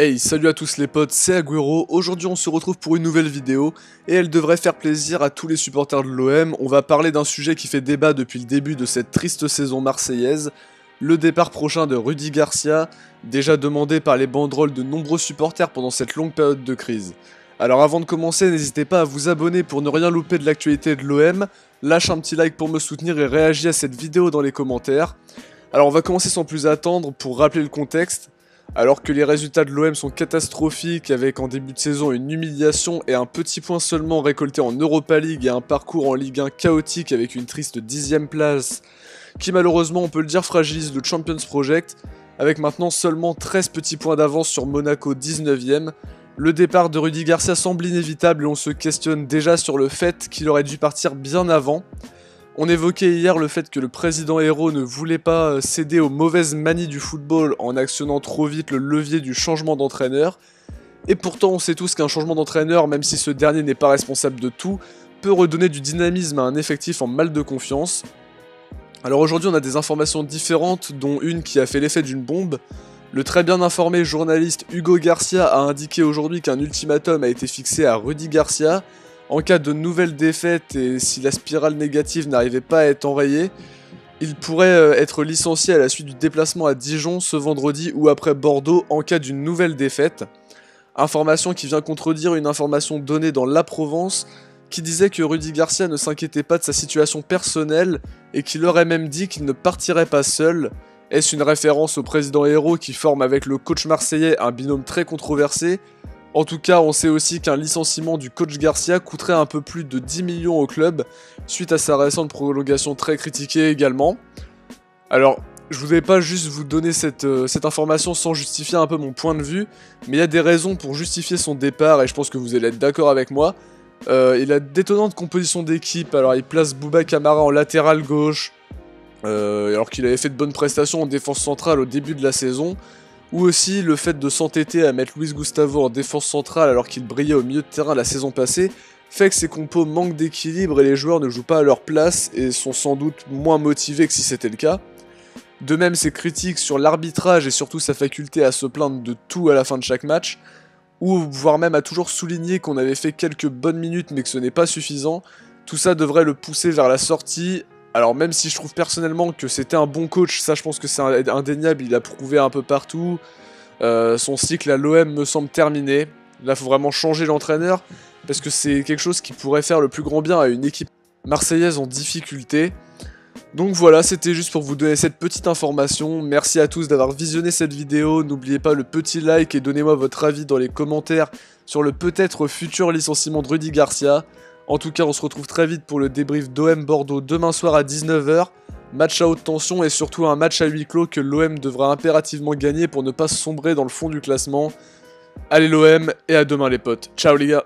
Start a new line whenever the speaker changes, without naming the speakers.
Hey, salut à tous les potes, c'est Agüero. Aujourd'hui on se retrouve pour une nouvelle vidéo et elle devrait faire plaisir à tous les supporters de l'OM. On va parler d'un sujet qui fait débat depuis le début de cette triste saison marseillaise, le départ prochain de Rudy Garcia, déjà demandé par les banderoles de nombreux supporters pendant cette longue période de crise. Alors avant de commencer, n'hésitez pas à vous abonner pour ne rien louper de l'actualité de l'OM, lâche un petit like pour me soutenir et réagis à cette vidéo dans les commentaires. Alors on va commencer sans plus attendre pour rappeler le contexte. Alors que les résultats de l'OM sont catastrophiques avec en début de saison une humiliation et un petit point seulement récolté en Europa League et un parcours en Ligue 1 chaotique avec une triste 10ème place qui malheureusement on peut le dire fragilise le Champions Project avec maintenant seulement 13 petits points d'avance sur Monaco 19ème. Le départ de Rudy Garcia semble inévitable et on se questionne déjà sur le fait qu'il aurait dû partir bien avant. On évoquait hier le fait que le président Hérault ne voulait pas céder aux mauvaises manies du football en actionnant trop vite le levier du changement d'entraîneur. Et pourtant on sait tous qu'un changement d'entraîneur, même si ce dernier n'est pas responsable de tout, peut redonner du dynamisme à un effectif en mal de confiance. Alors aujourd'hui on a des informations différentes, dont une qui a fait l'effet d'une bombe. Le très bien informé journaliste Hugo Garcia a indiqué aujourd'hui qu'un ultimatum a été fixé à Rudy Garcia. En cas de nouvelles défaites et si la spirale négative n'arrivait pas à être enrayée, il pourrait être licencié à la suite du déplacement à Dijon ce vendredi ou après Bordeaux en cas d'une nouvelle défaite. Information qui vient contredire une information donnée dans La Provence qui disait que Rudy Garcia ne s'inquiétait pas de sa situation personnelle et qu'il aurait même dit qu'il ne partirait pas seul. Est-ce une référence au président Hérault qui forme avec le coach marseillais un binôme très controversé ? En tout cas, on sait aussi qu'un licenciement du coach Garcia coûterait un peu plus de 10 millions au club, suite à sa récente prolongation très critiquée également. Alors, je voudrais pas juste vous donner cette information sans justifier un peu mon point de vue, mais il y a des raisons pour justifier son départ, et je pense que vous allez être d'accord avec moi. Il a d'étonnantes compositions d'équipe, alors il place Bouba Kamara en latéral gauche, alors qu'il avait fait de bonnes prestations en défense centrale au début de la saison. Ou aussi le fait de s'entêter à mettre Luis Gustavo en défense centrale alors qu'il brillait au milieu de terrain la saison passée, fait que ses compos manquent d'équilibre et les joueurs ne jouent pas à leur place et sont sans doute moins motivés que si c'était le cas. De même, ses critiques sur l'arbitrage et surtout sa faculté à se plaindre de tout à la fin de chaque match, ou voire même à toujours souligner qu'on avait fait quelques bonnes minutes mais que ce n'est pas suffisant, tout ça devrait le pousser vers la sortie. Alors même si je trouve personnellement que c'était un bon coach, ça je pense que c'est indéniable, il a prouvé un peu partout, son cycle à l'OM me semble terminé, là il faut vraiment changer l'entraîneur, parce que c'est quelque chose qui pourrait faire le plus grand bien à une équipe marseillaise en difficulté. Donc voilà, c'était juste pour vous donner cette petite information, merci à tous d'avoir visionné cette vidéo, n'oubliez pas le petit like et donnez-moi votre avis dans les commentaires sur le peut-être futur licenciement de Rudy Garcia. En tout cas, on se retrouve très vite pour le débrief d'OM Bordeaux demain soir à 19h. Match à haute tension et surtout un match à huis clos que l'OM devra impérativement gagner pour ne pas sombrer dans le fond du classement. Allez l'OM et à demain les potes. Ciao les gars.